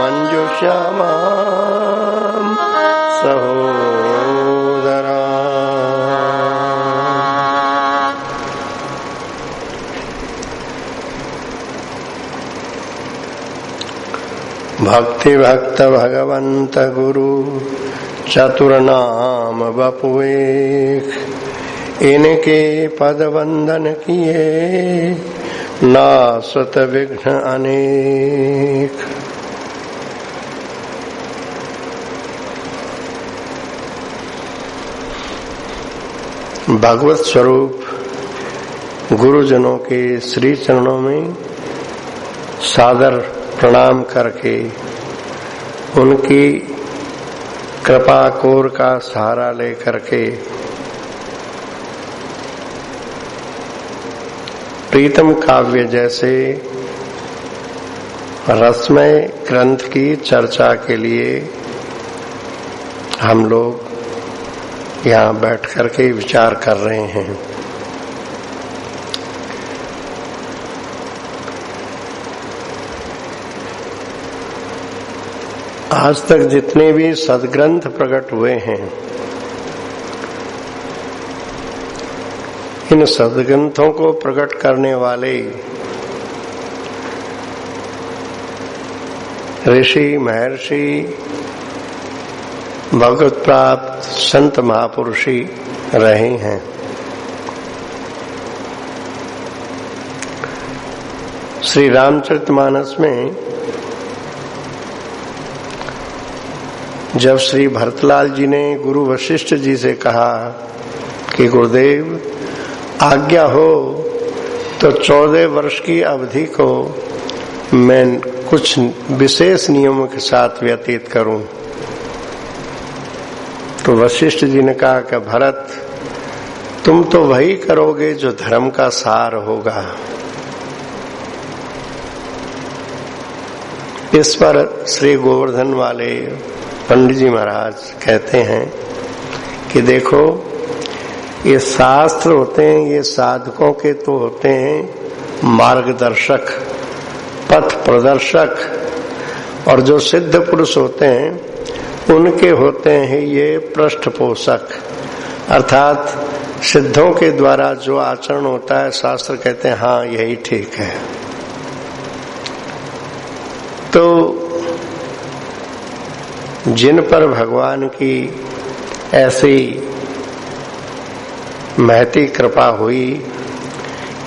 मंजुश्यामा सहोदरा। भक्ति भक्त भगवंत गुरु चतुर नाम बपुएख, इनके पद वंदन किए नासत विघ्न अनेक। भगवत स्वरूप गुरुजनों के श्री चरणों में सादर प्रणाम करके उनकी कृपा कोर का सहारा लेकर के प्रीतम काव्य जैसे रसमय ग्रंथ की चर्चा के लिए हम लोग यहाँ बैठ करके विचार कर रहे हैं। आज तक जितने भी सद्ग्रंथ प्रकट हुए हैं, इन सद्ग्रंथों को प्रकट करने वाले ऋषि महर्षि भगवत प्राप्त संत महापुरुषी रहे हैं। श्री रामचरितमानस में जब श्री भरतलाल जी ने गुरु वशिष्ठ जी से कहा कि गुरुदेव आज्ञा हो तो 14 वर्ष की अवधि को मैं कुछ विशेष नियमों के साथ व्यतीत करूं, तो वशिष्ठ जी ने कहा कि भरत तुम तो वही करोगे जो धर्म का सार होगा। इस पर श्री गोवर्धन वाले पंडित जी महाराज कहते हैं कि देखो ये शास्त्र होते हैं, ये साधकों के तो होते हैं मार्गदर्शक, पथ प्रदर्शक, और जो सिद्ध पुरुष होते हैं उनके होते हैं ये पृष्ठपोषक। अर्थात सिद्धों के द्वारा जो आचरण होता है शास्त्र कहते हैं हाँ यही ठीक है। तो जिन पर भगवान की ऐसी महती कृपा हुई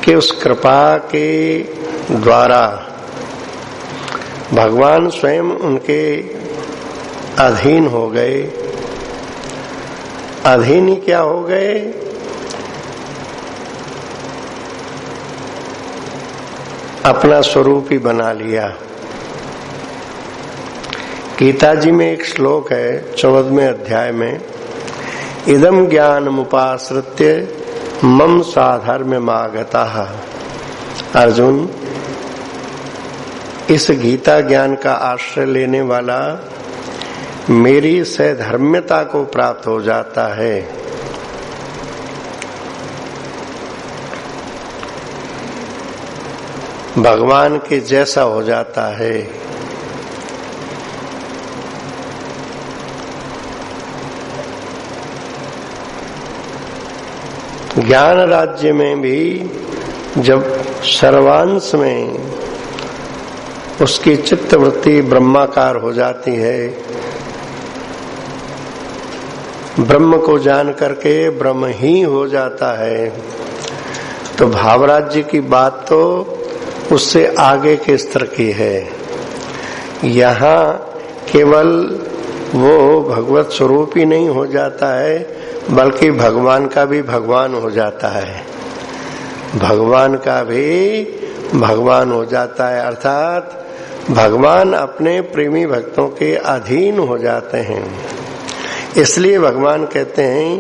कि उस कृपा के द्वारा भगवान स्वयं उनके अधीन हो गए। अधीन ही क्या हो गए, अपना स्वरूप ही बना लिया। गीता जी में एक श्लोक है 14वें अध्याय में, इदम ज्ञानमुपाश्रित्य मम साधर्म्यमागताः। अर्जुन, इस गीता ज्ञान का आश्रय लेने वाला मेरी सधर्म्यता को प्राप्त हो जाता है। भगवान के जैसा हो जाता है। ज्ञान राज्य में भी जब सर्वांश में उसकी चित्तवृत्ति ब्रह्माकार हो जाती है, ब्रह्म को जान करके ब्रह्म ही हो जाता है, तो भावराज्य की बात तो उससे आगे के स्तर की है। यहाँ केवल वो भगवत स्वरूप ही नहीं हो जाता है बल्कि भगवान का भी भगवान हो जाता है। भगवान का भी भगवान हो जाता है, अर्थात भगवान अपने प्रेमी भक्तों के अधीन हो जाते हैं। इसलिए भगवान कहते हैं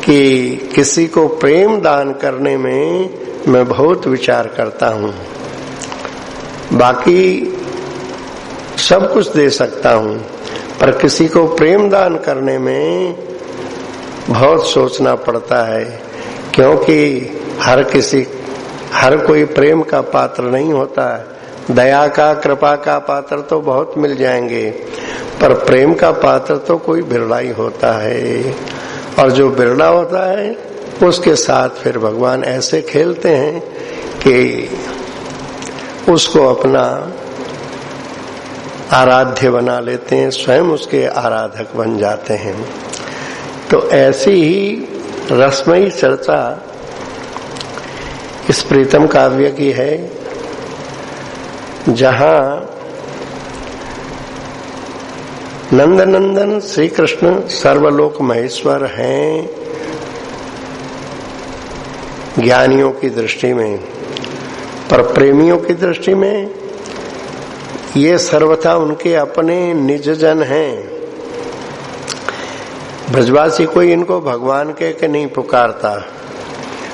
कि किसी को प्रेम दान करने में मैं बहुत विचार करता हूँ, बाकी सब कुछ दे सकता हूँ, पर किसी को प्रेम दान करने में बहुत सोचना पड़ता है, क्योंकि हर कोई प्रेम का पात्र नहीं होता है। दया का, कृपा का पात्र तो बहुत मिल जाएंगे, पर प्रेम का पात्र तो कोई बिरला ही होता है। और जो बिरला होता है उसके साथ फिर भगवान ऐसे खेलते हैं कि उसको अपना आराध्य बना लेते हैं, स्वयं उसके आराधक बन जाते हैं। तो ऐसी ही रसमयी चर्चा इस प्रीतम काव्य की है, जहां नंदनंदन श्री कृष्ण सर्वलोक महेश्वर हैं ज्ञानियों की दृष्टि में, पर प्रेमियों की दृष्टि में ये सर्वथा उनके अपने निज जन हैं। ब्रजवासी कोई इनको भगवान कह के नहीं पुकारता,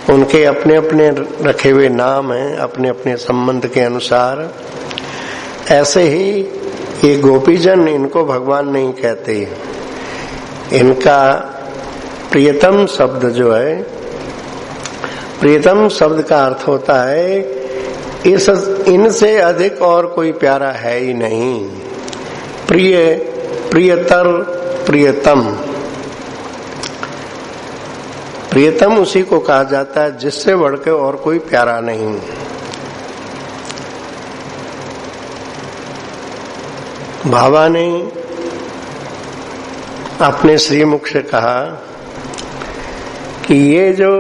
उनके अपने अपने रखे हुए नाम हैं, अपने अपने संबंध के अनुसार। ऐसे ही ये गोपीजन इनको भगवान नहीं कहते। इनका प्रियतम शब्द जो है, प्रियतम शब्द का अर्थ होता है इनसे अधिक और कोई प्यारा है ही नहीं। प्रिय, प्रियतर, प्रियतम। प्रियतम उसी को कहा जाता है जिससे बढ़कर और कोई प्यारा नहीं। बाबा ने अपने श्रीमुख से कहा कि ये जो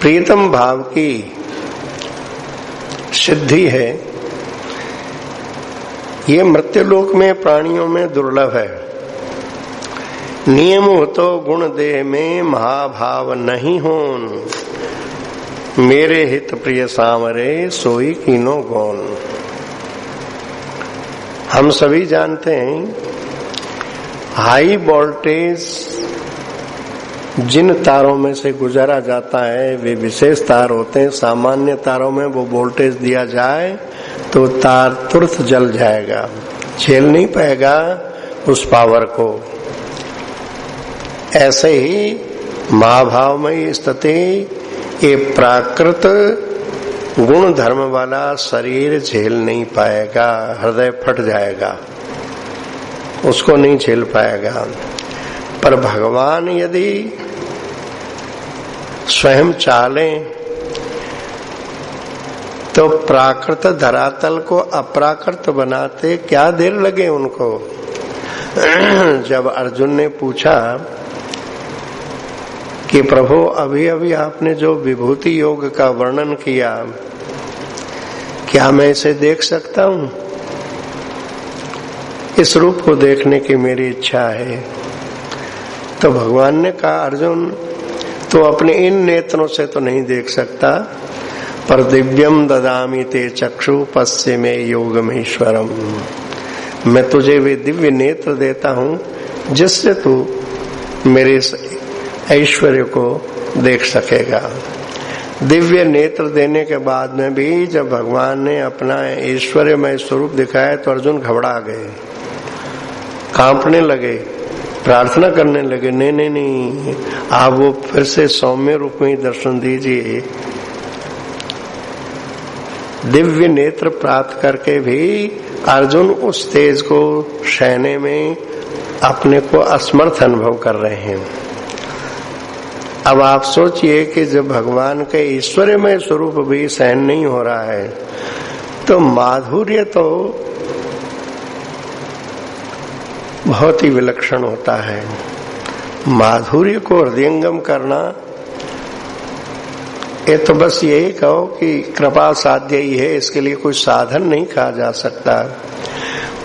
प्रीतम भाव की सिद्धि है, ये मृत्युलोक में प्राणियों में दुर्लभ है। नियम हो तो गुण देह में महाभाव नहीं होन, मेरे हित प्रिय सांवरे सोई कीनो गौन। हम सभी जानते हैं हाई वोल्टेज जिन तारों में से गुजारा जाता है वे विशेष तार होते हैं। सामान्य तारों में वो वोल्टेज दिया जाए तो तार तुरंत जल जाएगा, झेल नहीं पाएगा उस पावर को। ऐसे ही महाभावमयी स्थिति ये प्राकृत गुण धर्म वाला शरीर झेल नहीं पाएगा, हृदय फट जाएगा, उसको नहीं झेल पाएगा। पर भगवान यदि स्वयं चालें तो प्राकृत धरातल को अप्राकृत बनाते क्या देर लगे उनको। जब अर्जुन ने पूछा कि प्रभु अभी अभी आपने जो विभूति योग का वर्णन किया, क्या मैं इसे देख सकता हूं? इस रूप को देखने की मेरी इच्छा है। तो भगवान ने कहा, अर्जुन तो अपने इन नेत्रों से तो नहीं देख सकता, पर दिव्यम ददामि ते चक्षु पश्य में योगमेश्वरम। मैं तुझे वे दिव्य नेत्र देता हूं जिससे तू मेरे ऐश्वर्य को देख सकेगा। दिव्य नेत्र देने के बाद में भी जब भगवान ने अपना ऐश्वर्यमय स्वरूप दिखाया तो अर्जुन घबरा गए, कांपने लगे, प्रार्थना करने लगे, नहीं नहीं नहीं, आप वो फिर से सौम्य रूप में ही दर्शन दीजिए। दिव्य नेत्र प्राप्त करके भी अर्जुन उस तेज को सहने में अपने को असमर्थ अनुभव कर रहे हैं। अब आप सोचिए कि जब भगवान के ईश्वरमय स्वरूप भी सहन नहीं हो रहा है तो माधुर्य तो बहुत ही विलक्षण होता है। माधुर्य को हृदयंगम करना, ये तो बस यही कहो कि कृपा साध्य ही है, इसके लिए कोई साधन नहीं कहा जा सकता।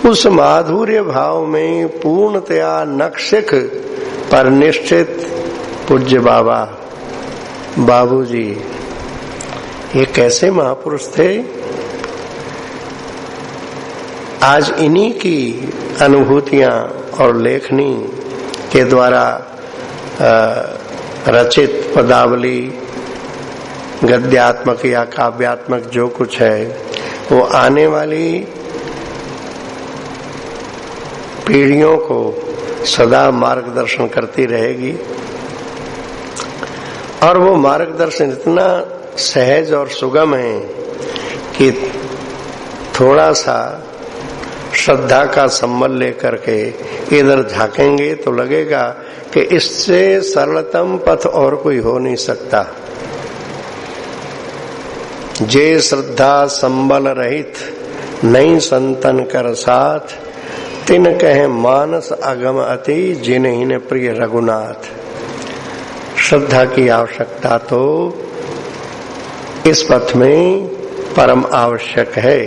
उस माधुर्य भाव में पूर्णतया नक्शिख पर निश्चित पूज्य बाबूजी ये कैसे महापुरुष थे। आज इन्हीं की अनुभूतियां और लेखनी के द्वारा रचित पदावली, गद्यात्मक या काव्यात्मक जो कुछ है वो आने वाली पीढ़ियों को सदा मार्गदर्शन करती रहेगी। और वो मार्गदर्शन इतना सहज और सुगम है कि थोड़ा सा श्रद्धा का संबल लेकर के इधर झांकेंगे तो लगेगा कि इससे सरलतम पथ और कोई हो नहीं सकता। जे श्रद्धा संबल रहित नहीं संतन कर साथ, तिन कहे मानस अगम अति जिन्हीं ने प्रिय रघुनाथ। श्रद्धा की आवश्यकता तो इस पथ में परम आवश्यक है।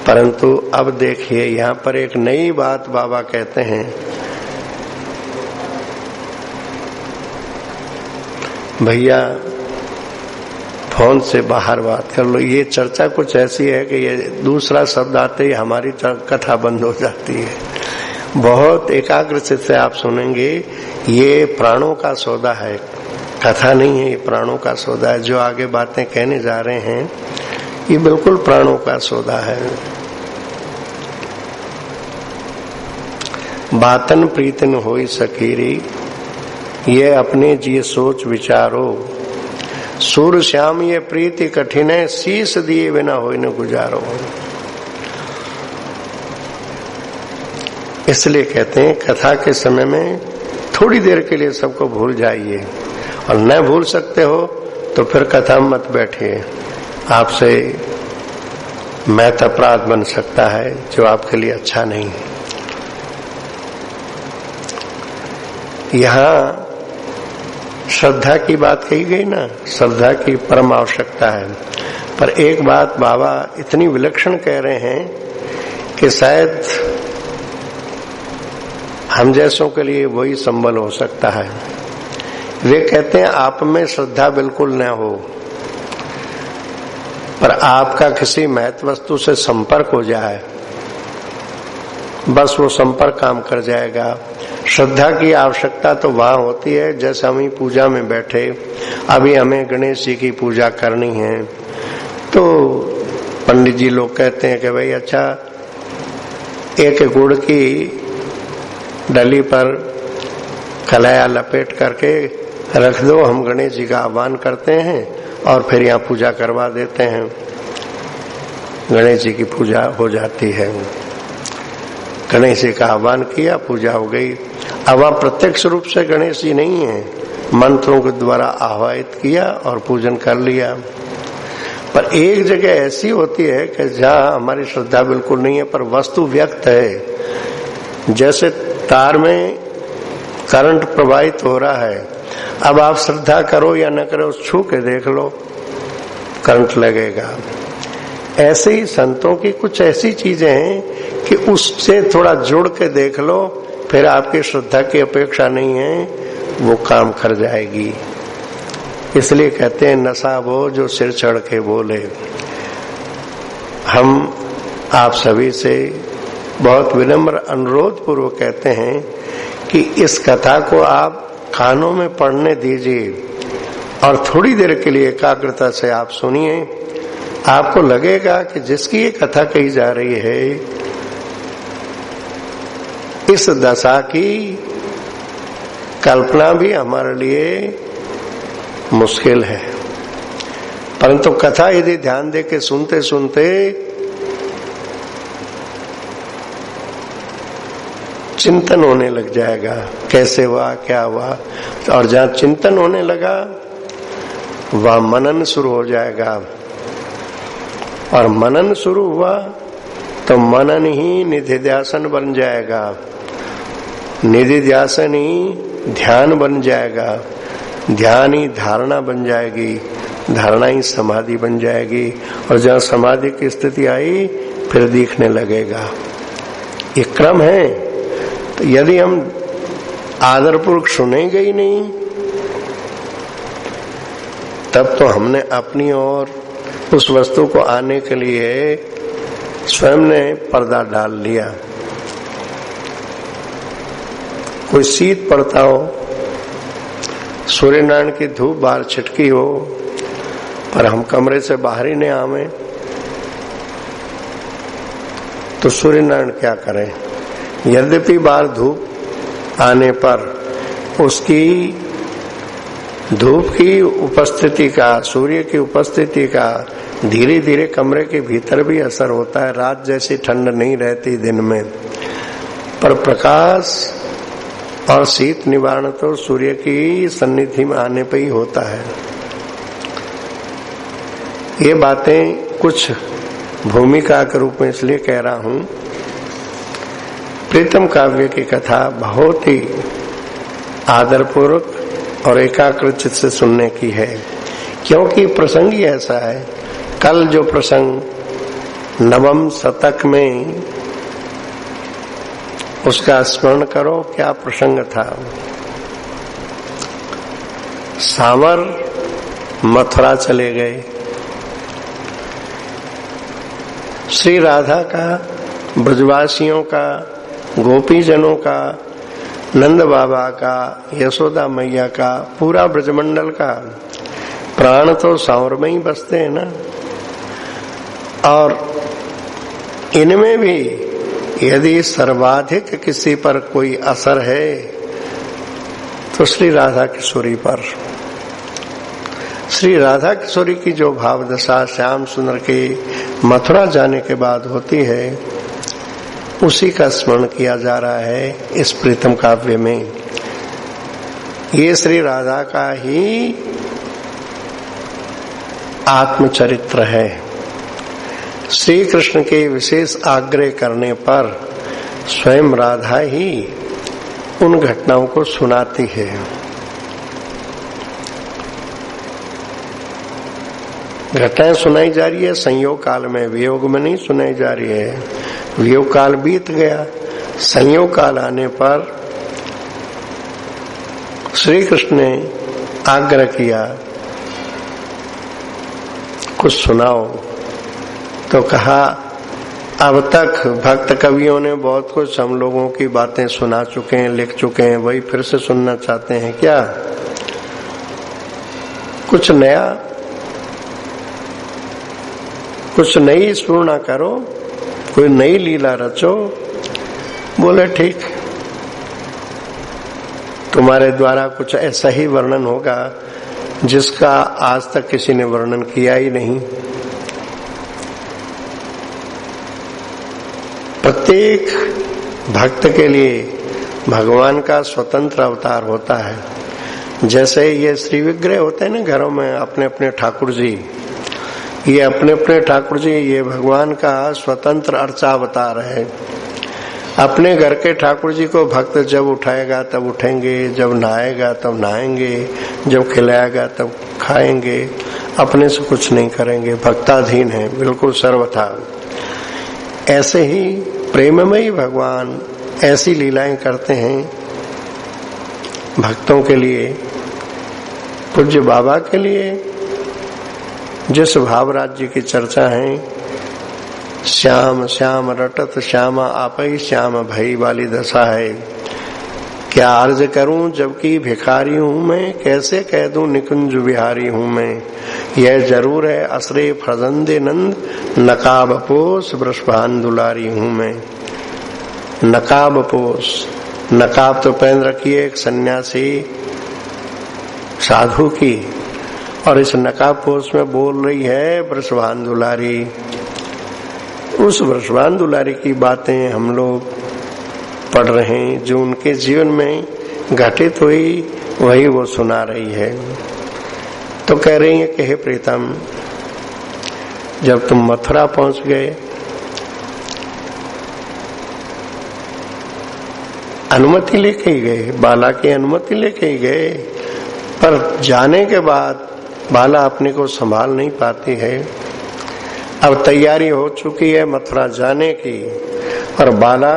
परंतु अब देखिए यहाँ पर एक नई बात बाबा कहते हैं। भैया फोन से बाहर बात कर लो। ये चर्चा कुछ ऐसी है कि ये दूसरा शब्द आते ही हमारी कथा बंद हो जाती है। बहुत एकाग्र चित्त से आप सुनेंगे। ये प्राणों का सौदा है, कथा नहीं है, ये प्राणों का सौदा है। जो आगे बातें कहने जा रहे हैं ये बिल्कुल प्राणों का सौदा है। बातन प्रीतन होई सकीरी, ये अपने जी सोच विचारो। सूर श्याम ये प्रीति कठिन है, शीस दिए बिना होई न गुजारो। इसलिए कहते हैं कथा के समय में थोड़ी देर के लिए सबको भूल जाइए, और न भूल सकते हो तो फिर कथा में मत बैठिए। आपसे महत अपराध बन सकता है जो आपके लिए अच्छा नहीं है। यहाँ श्रद्धा की बात कही गई ना, श्रद्धा की परम आवश्यकता है। पर एक बात बाबा इतनी विलक्षण कह रहे हैं कि शायद हम जैसों के लिए वही संबल हो सकता है। वे कहते हैं आप में श्रद्धा बिल्कुल न हो, पर आपका किसी महत्व वस्तु से संपर्क हो जाए, बस वो संपर्क काम कर जाएगा। श्रद्धा की आवश्यकता तो वहां होती है जैसे हम ही पूजा में बैठे, अभी हमें गणेश जी की पूजा करनी है तो पंडित जी लोग कहते हैं कि भाई अच्छा एक गुड़ की डली पर कलाया लपेट करके रख दो, हम गणेश जी का आह्वान करते हैं और फिर यहाँ पूजा करवा देते हैं। गणेश जी की पूजा हो जाती है। गणेश जी का आह्वान किया, पूजा हो गई। अब वह प्रत्यक्ष रूप से गणेश जी नहीं है, मंत्रों के द्वारा आह्वाहित किया और पूजन कर लिया। पर एक जगह ऐसी होती है कि जहाँ हमारी श्रद्धा बिल्कुल नहीं है पर वस्तु व्यक्त है। जैसे तार में करंट प्रवाहित हो रहा है, अब आप श्रद्धा करो या न करो, छू के देख लो, करंट लगेगा। ऐसे ही संतों की कुछ ऐसी चीजें हैं कि उससे थोड़ा जुड़ के देख लो, फिर आपकी श्रद्धा की अपेक्षा नहीं है, वो काम कर जाएगी। इसलिए कहते हैं नशा वो जो सिर चढ़ के बोले। हम आप सभी से बहुत विनम्र अनुरोध पूर्वक कहते हैं कि इस कथा को आप कानों में पढ़ने दीजिए और थोड़ी देर के लिए एकाग्रता से आप सुनिए। आपको लगेगा कि जिसकी ये कथा कही जा रही है, इस दशा की कल्पना भी हमारे लिए मुश्किल है। परंतु कथा यदि ध्यान दे के सुनते सुनते चिंतन होने लग जाएगा, कैसे हुआ, क्या हुआ। और जहां चिंतन होने लगा वहां मनन शुरू हो जाएगा, और मनन शुरू हुआ तो मनन ही निधिध्यासन बन जाएगा, निधिध्यासन ही ध्यान बन जाएगा, ध्यान ही धारणा बन जाएगी, धारणा ही समाधि बन जाएगी। और जहां समाधि की स्थिति आई फिर दिखने लगेगा। ये क्रम है। तो यदि हम आदरपूर्वक सुनेंगे ही नहीं तब तो हमने अपनी ओर उस वस्तु को आने के लिए स्वयं ने पर्दा डाल लिया। कोई शीत पड़ता हो, सूर्यनारायण की धूप बाहर छिटकी हो, पर हम कमरे से बाहर ही नहीं आवे तो सूर्यनारायण क्या करें। यद्यपि बाहर धूप आने पर उसकी धूप की उपस्थिति का, सूर्य की उपस्थिति का धीरे धीरे कमरे के भीतर भी असर होता है। रात जैसी ठंड नहीं रहती दिन में, पर प्रकाश और शीत निवारण तो सूर्य की सन्निधि में आने पर ही होता है। ये बातें कुछ भूमिका के रूप में इसलिए कह रहा हूं। प्रीतम काव्य की कथा बहुत ही आदरपूर्वक और एकाग्रचित से सुनने की है, क्योंकि प्रसंग ही ऐसा है। कल जो प्रसंग नवम शतक में, उसका स्मरण करो, क्या प्रसंग था। सांवर मथुरा चले गए। श्री राधा का, ब्रजवासियों का, गोपीजनों का, नंद बाबा का, यशोदा मैया का, पूरा ब्रजमंडल का प्राण तो सांवर में ही बसते हैं ना। और इनमें भी यदि सर्वाधिक किसी पर कोई असर है तो श्री राधा किशोरी पर। श्री राधा किशोरी की जो भाव दशा श्याम सुंदर के मथुरा जाने के बाद होती है, उसी का स्मरण किया जा रहा है इस प्रीतम काव्य में। ये श्री राधा का ही आत्मचरित्र है। श्री कृष्ण के विशेष आग्रह करने पर स्वयं राधा ही उन घटनाओं को सुनाती है। घटनाएं सुनाई जा रही है संयोग काल में, वियोग में नहीं सुनाई जा रही है। वियोग काल बीत गया, संयोग काल आने पर श्री कृष्ण ने आग्रह किया, कुछ सुनाओ। तो कहा, अब तक भक्त कवियों ने बहुत कुछ हम लोगों की बातें सुना चुके हैं, लिख चुके हैं, वही फिर से सुनना चाहते हैं क्या? कुछ नया, कुछ नई स्फूर्णा करो, कोई नई लीला रचो। बोले ठीक, तुम्हारे द्वारा कुछ ऐसा ही वर्णन होगा जिसका आज तक किसी ने वर्णन किया ही नहीं। प्रत्येक भक्त के लिए भगवान का स्वतंत्र अवतार होता है। जैसे ये श्री विग्रह होते हैं ना घरों में, अपने अपने ठाकुर जी, ये अपने अपने ठाकुर जी, ये भगवान का स्वतंत्र अर्चावतार है। अपने घर के ठाकुर जी को भक्त जब उठाएगा तब उठेंगे, जब नहाएगा तब नहाएंगे, जब खिलाएगा तब खाएंगे, अपने से कुछ नहीं करेंगे, भक्ताधीन है बिल्कुल सर्वथा। ऐसे ही प्रेममयी भगवान ऐसी लीलाएं करते हैं भक्तों के लिए। पूज्य बाबा के लिए जिस भाव राज्य की चर्चा है, श्याम श्याम रटत श्यामा आपई श्याम भई वाली दशा है। क्या अर्ज करूं जबकि भिखारी हूं मैं, कैसे कह दूं निकुंज बिहारी हूं मैं। यह जरूर है असरे फरजंदे नंद, नकाब पोस वृषभान दुलारी हूं मैं। नकाब पोस, नकाब तो पहन रखी है एक सन्यासी साधु की, और इस नकाब पोस में बोल रही है वृषभान दुलारी। उस वृषभान दुलारी की बातें हम लोग पढ़ रहे हैं, जो उनके जीवन में घटित हुई वही वो सुना रही है। तो कह रही है कि हे प्रीतम, जब तुम मथुरा पहुंच गए, अनुमति लेके ही गए, बाला की अनुमति लेके ही गए, पर जाने के बाद बाला अपने को संभाल नहीं पाती है। अब तैयारी हो चुकी है मथुरा जाने की, और बाला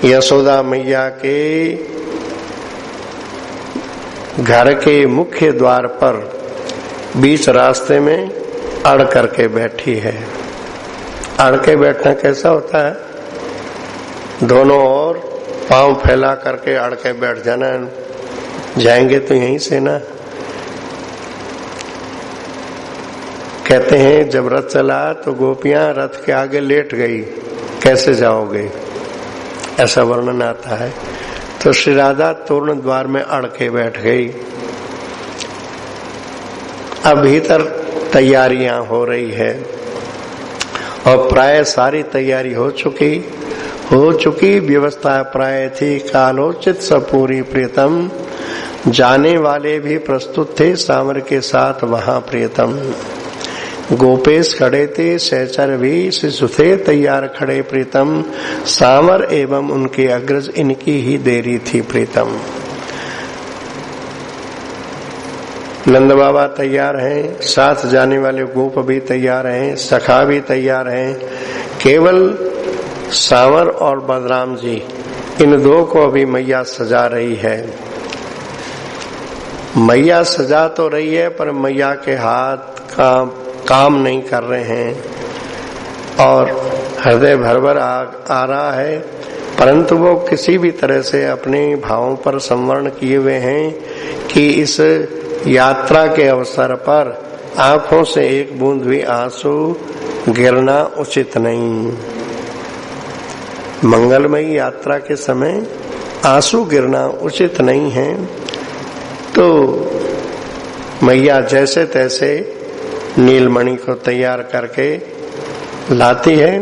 यशोदा मैया के घर के मुख्य द्वार पर बीच रास्ते में अड़ करके बैठी है। अड़ के बैठना कैसा होता है? दोनों ओर पांव फैला करके अड़ के बैठ जाना। जाएंगे तो यहीं से ना। कहते हैं जब रथ चला तो गोपियां रथ के आगे लेट गई, कैसे जाओगे, ऐसा वर्णन आता है। तो श्री राधा तोरण द्वार में अड़ के बैठ गई। अब भीतर तैयारियां हो रही है और प्राय सारी तैयारी हो चुकी व्यवस्था प्राय थी। कालोचित सपूरी प्रियतम, जाने वाले भी प्रस्तुत थे सांवर के साथ वहां प्रियतम। गोपेश खड़े थे, सहचर भी शिशु थे तैयार खड़े प्रीतम। सांवर एवं उनके अग्रज इनकी ही देरी थी प्रीतम। नंद बाबा तैयार हैं, साथ जाने वाले गोप भी तैयार हैं, सखा भी तैयार हैं। केवल सांवर और बलराम जी, इन दो को अभी मैया सजा रही है। मैया सजा तो रही है पर मैया के हाथ का काम नहीं कर रहे हैं और हृदय भर आ रहा है, परंतु वो किसी भी तरह से अपने भावों पर संवरण किए हुए हैं कि इस यात्रा के अवसर पर आंखों से एक बूंद भी आंसू गिरना उचित नहीं। मंगलमयी यात्रा के समय आंसू गिरना उचित नहीं है। तो मैया जैसे तैसे नीलमणि को तैयार करके लाती है।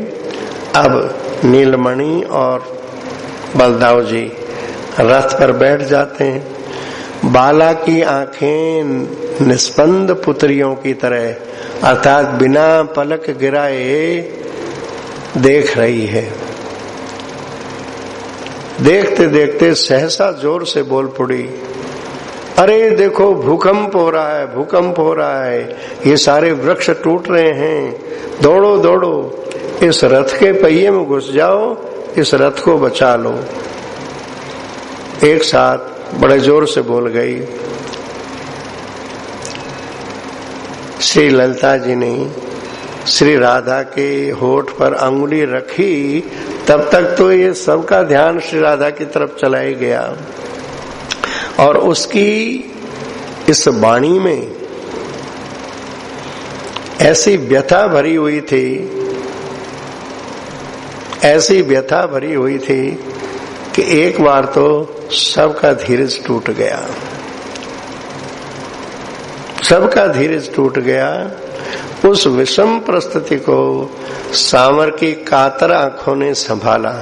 अब नीलमणि और बलदाव जी रथ पर बैठ जाते हैं। बाला की आंखें निस्पंद पुत्रियों की तरह अर्थात बिना पलक गिराए देख रही है। देखते देखते सहसा जोर से बोल पड़ी, अरे देखो भूकंप हो रहा है, भूकंप हो रहा है, ये सारे वृक्ष टूट रहे हैं, दौड़ो दौड़ो, इस रथ के पहिए में घुस जाओ, इस रथ को बचा लो। एक साथ बड़े जोर से बोल गई। श्री ललिता जी ने श्री राधा के होठ पर अंगुली रखी, तब तक तो ये सबका ध्यान श्री राधा की तरफ चला ही गया और उसकी इस वाणी में ऐसी व्यथा भरी हुई थी, ऐसी व्यथा भरी हुई थी कि एक बार तो सबका धीरज टूट गया, सबका धीरज टूट गया। उस विषम परिस्थिति को सांवर की कातर आंखों ने संभाला।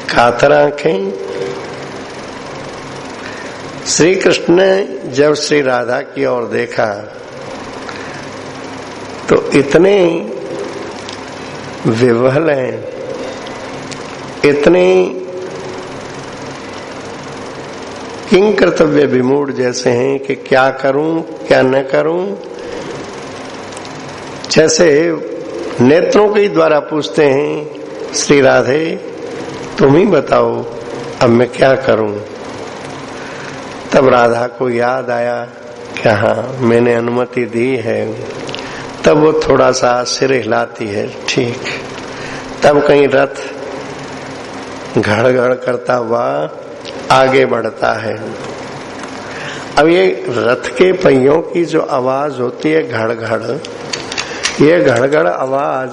कातर आंखें। श्री कृष्ण ने जब श्री राधा की ओर देखा तो इतने विह्वल हैं, इतने किंग कर्तव्य विमूढ़ जैसे हैं कि क्या करूं क्या न करूं। जैसे नेत्रों के द्वारा पूछते हैं, श्री राधे तुम ही बताओ अब मैं क्या करूं। तब राधा को याद आया कि हाँ मैंने अनुमति दी है। तब वो थोड़ा सा सिर हिलाती है, ठीक। तब कहीं रथ घड़-घड़ करता हुआ आगे बढ़ता है। अब ये रथ के पहियों की जो आवाज होती है घड़-घड़, ये घड़-घड़ आवाज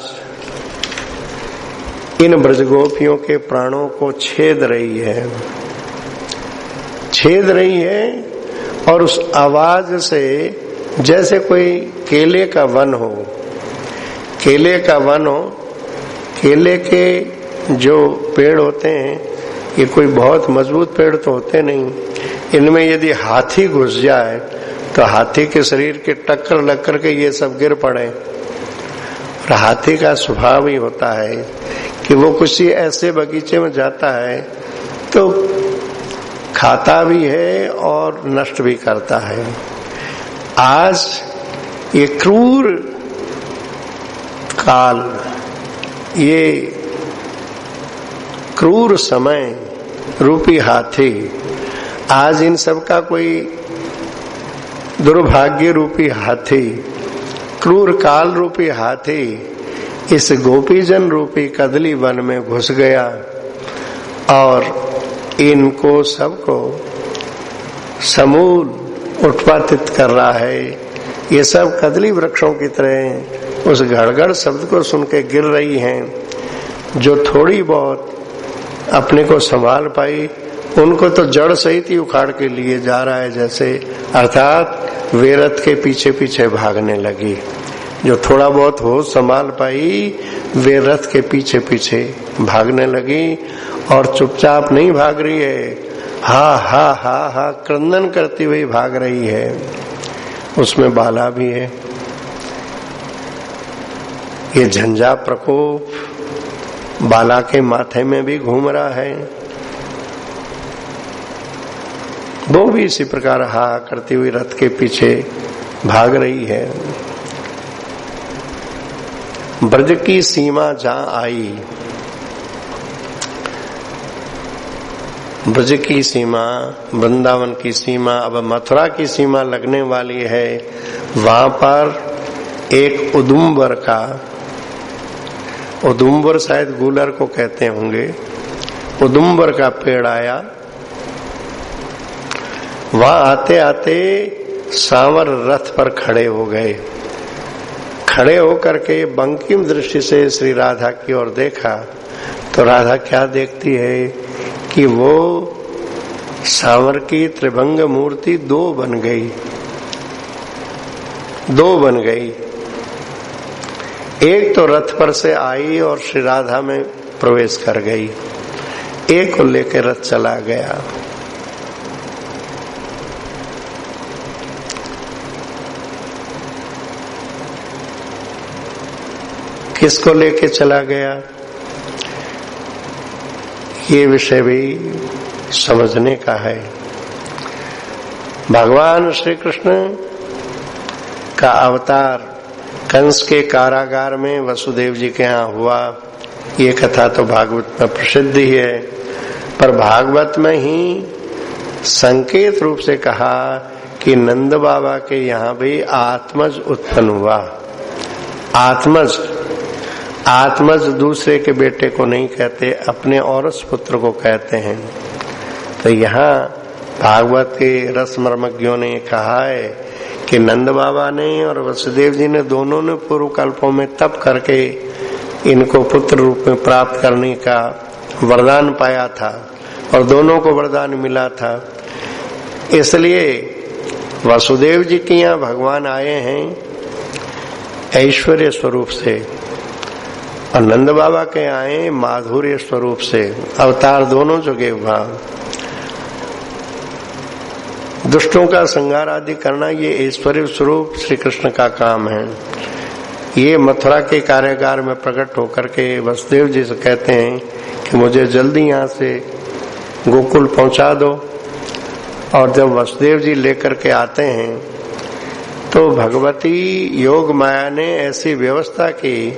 इन ब्रजगोपियों के प्राणों को छेद रही है, छेद रही है। और उस आवाज से जैसे कोई केले का वन हो, केले का वन हो, केले के जो पेड़ होते हैं ये कोई बहुत मजबूत पेड़ तो होते नहीं, इनमें यदि हाथी घुस जाए तो हाथी के शरीर के टक्कर लग करके ये सब गिर पड़े। और हाथी का स्वभाव ही होता है कि वो किसी ऐसे बगीचे में जाता है तो खाता भी है और नष्ट भी करता है। आज ये क्रूर काल, ये क्रूर समय रूपी हाथी आज इन सब का कोई दुर्भाग्य रूपी हाथी, क्रूर काल रूपी हाथी इस गोपीजन रूपी कदली वन में घुस गया और इनको सबको समूल उत्पातित कर रहा है। ये सब कदली वृक्षों की तरह उस घड़घड़ शब्द को सुन के गिर रही हैं। जो थोड़ी बहुत अपने को संभाल पाई उनको तो जड़ सहित ही उखाड़ के लिए जा रहा है जैसे, अर्थात वे रथ के पीछे पीछे भागने लगी। जो थोड़ा बहुत होश संभाल पाई वे रथ के पीछे पीछे भागने लगी, और चुपचाप नहीं भाग रही है, हा हा हा हा क्रंदन करती हुई भाग रही है। उसमें बाला भी है। ये झंझा प्रकोप बाला के माथे में भी घूम रहा है। वो भी इसी प्रकार हा करती हुई रथ के पीछे भाग रही है। ब्रज की सीमा जहां आई, ब्रज की सीमा, वृंदावन की सीमा, अब मथुरा की सीमा लगने वाली है। वहां पर एक उदुम्बर का, उदुम्बर शायद गूलर को कहते होंगे, उदुम्बर का पेड़ आया। वहां आते आते सांवर रथ पर खड़े हो गए। खड़े होकर के बंकिम दृष्टि से श्री राधा की ओर देखा तो राधा क्या देखती है कि वो सांवर की त्रिभंग मूर्ति दो बन गई, दो बन गई। एक तो रथ पर से आई और श्री राधा में प्रवेश कर गई, एक को लेकर रथ चला गया। किसको लेके चला गया, ये विषय भी समझने का है। भगवान श्री कृष्ण का अवतार कंस के कारागार में वसुदेव जी के यहाँ हुआ, ये कथा तो भागवत में प्रसिद्ध ही है। पर भागवत में ही संकेत रूप से कहा कि नंद बाबा के यहाँ भी आत्मज उत्पन्न हुआ। आत्मज, आत्मज दूसरे के बेटे को नहीं कहते, अपने औरस पुत्र को कहते हैं। तो यहाँ भागवत के रसमर्मज्ञों ने कहा है कि नंद बाबा ने और वसुदेव जी ने दोनों ने पूर्व कल्पों में तप करके इनको पुत्र रूप में प्राप्त करने का वरदान पाया था और दोनों को वरदान मिला था। इसलिए वसुदेव जी के यहाँ भगवान आए हैं ऐश्वर्य स्वरूप से और नंद बाबा के आए माधुर्य स्वरूप से। अवतार दोनों जगह हुआ। दुष्टों का संहार आदि करना ये ऐश्वर्य स्वरूप श्री कृष्ण का काम है। ये मथुरा के कारागार में प्रकट होकर के वसुदेव जी से कहते हैं कि मुझे जल्दी यहाँ से गोकुल पहुंचा दो। और जब वसुदेव जी लेकर के आते हैं तो भगवती योग माया ने ऐसी व्यवस्था की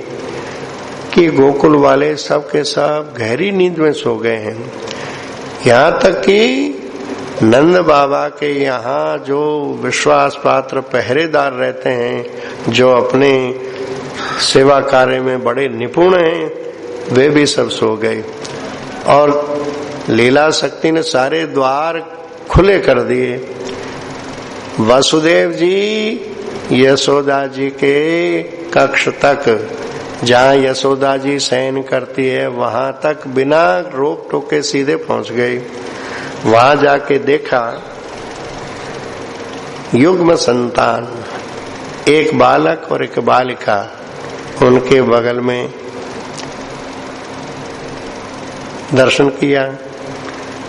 कि गोकुल वाले सब के सब गहरी नींद में सो गए हैं। यहाँ तक कि नंद बाबा के यहाँ जो विश्वास पात्र पहरेदार रहते हैं, जो अपने सेवा कार्य में बड़े निपुण हैं, वे भी सब सो गए। और लीला शक्ति ने सारे द्वार खुले कर दिए। वसुदेव जी यशोदा जी के कक्ष तक, जहाँ यशोदा जी शयन करती है, वहां तक बिना रोक टोके सीधे पहुंच गए। वहां जाके देखा युग्म संतान, एक बालक और एक बालिका उनके बगल में दर्शन किया।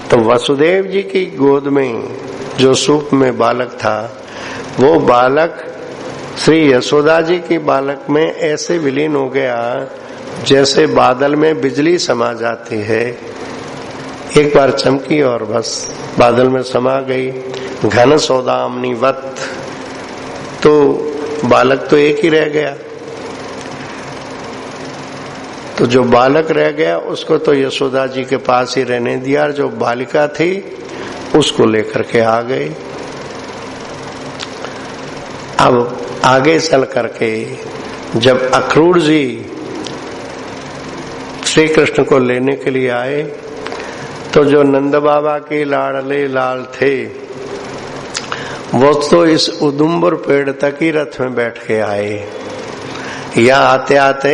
तो वसुदेव जी की गोद में जो सूप में बालक था, वो बालक श्री यशोदा जी की बालक में ऐसे विलीन हो गया जैसे बादल में बिजली समा जाती है। एक बार चमकी और बस बादल में समा गई। घन सौदामनिवत, तो बालक तो एक ही रह गया। तो जो बालक रह गया उसको तो यशोदा जी के पास ही रहने दिया, जो बालिका थी उसको लेकर के आ गए। अब आगे चल करके जब अक्रूर जी श्री कृष्ण को लेने के लिए आए तो जो नंद बाबा के लाडले लाल थे वो तो इस उदुम्बर पेड़ तक ही रथ में बैठ के आए। यहाँ आते आते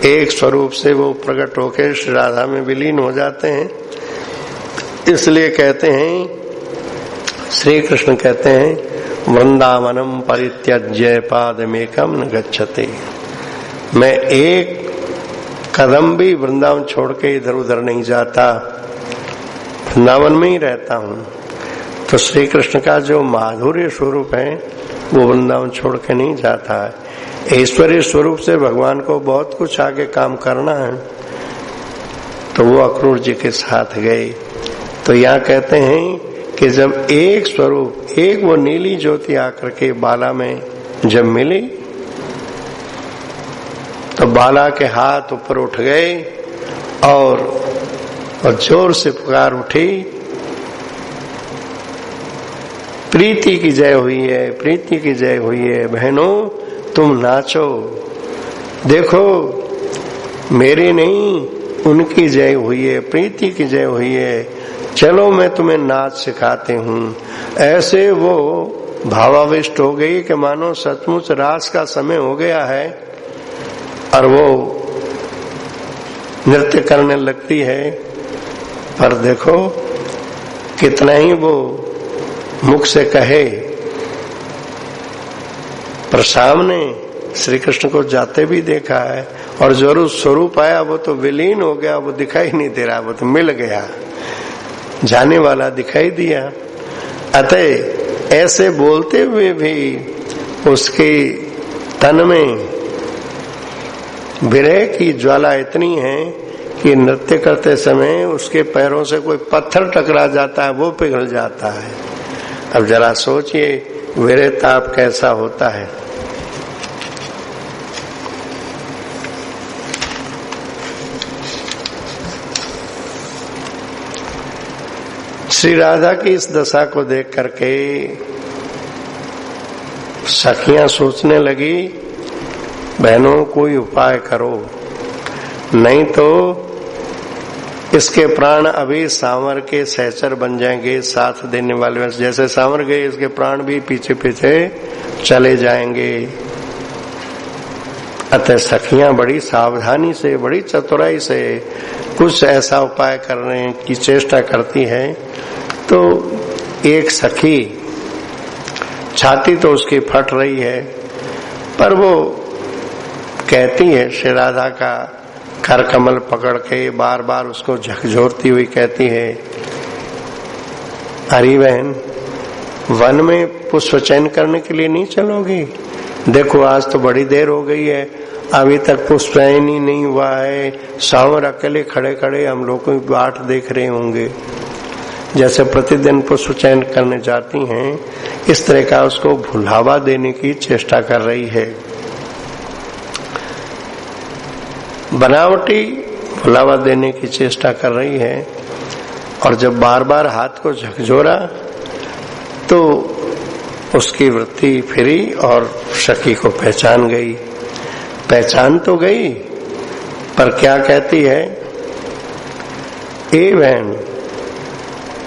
एक स्वरूप से वो प्रकट होकर श्री राधा में विलीन हो जाते हैं। इसलिए कहते हैं, श्री कृष्ण कहते हैं, वृंदावनम परित्यज्य पादमेकम न गच्छते। मैं एक कदम भी वृंदावन छोड़ के इधर उधर नहीं जाता, वृंदावन में ही रहता हूँ। तो श्री कृष्ण का जो माधुर्य स्वरूप है वो वृंदावन छोड़ के नहीं जाता है। ऐश्वर्य स्वरूप से भगवान को बहुत कुछ आगे काम करना है, तो वो अक्रूर जी के साथ गए। तो यहाँ कहते हैं कि जब एक स्वरूप, एक वो नीली ज्योति आकर के बाला में जब मिली, तो बाला के हाथ ऊपर उठ गए और जोर से पुकार उठी, प्रीति की जय हुई है, प्रीति की जय हुई है। बहनों तुम नाचो, देखो मेरी नहीं उनकी जय हुई है, प्रीति की जय हुई है, चलो मैं तुम्हें नाच सिखाते हूँ। ऐसे वो भावाविष्ट हो गई कि मानो सचमुच रास का समय हो गया है, और वो नृत्य करने लगती है। पर देखो कितना ही वो मुख से कहे, पर सामने श्री कृष्ण को जाते भी देखा है, और जरूर स्वरूप आया वो तो विलीन हो गया, वो दिखाई नहीं दे रहा, वो तो मिल गया, जाने वाला दिखाई दिया। अतः ऐसे बोलते हुए भी उसके तन में विरह की ज्वाला इतनी है कि नृत्य करते समय उसके पैरों से कोई पत्थर टकरा जाता है, वो पिघल जाता है। अब जरा सोचिए विरह ताप कैसा होता है। श्री राधा की इस दशा को देख करके सखियां सोचने लगी, बहनों कोई उपाय करो, नहीं तो इसके प्राण अभी सांवर के सहचर बन जाएंगे, साथ देने वाले जैसे सांवर गए इसके प्राण भी पीछे पीछे चले जाएंगे। अतः सखियां बड़ी सावधानी से, बड़ी चतुराई से कुछ ऐसा उपाय करने की चेष्टा करती है। तो एक सखी, छाती तो उसकी फट रही है, पर वो कहती है, श्री राधा का कर कमल पकड़ के बार बार उसको झकझोरती हुई कहती है, हरी बहन वन में पुष्प चयन करने के लिए नहीं चलोगी? देखो आज तो बड़ी देर हो गई है, अभी तक पुष्प चयन ही नहीं हुआ है, सांवर अकेले खड़े खड़े हम लोग को बाट देख रहे होंगे। जैसे प्रतिदिन पुष्प चयन करने जाती हैं, इस तरह का उसको भुलावा देने की चेष्टा कर रही है, बनावटी भुलावा देने की चेष्टा कर रही है। और जब बार बार हाथ को झकझोरा तो उसकी वृत्ति फिरी और सखी को पहचान गई। पहचान तो गई, पर क्या कहती है, ए बहन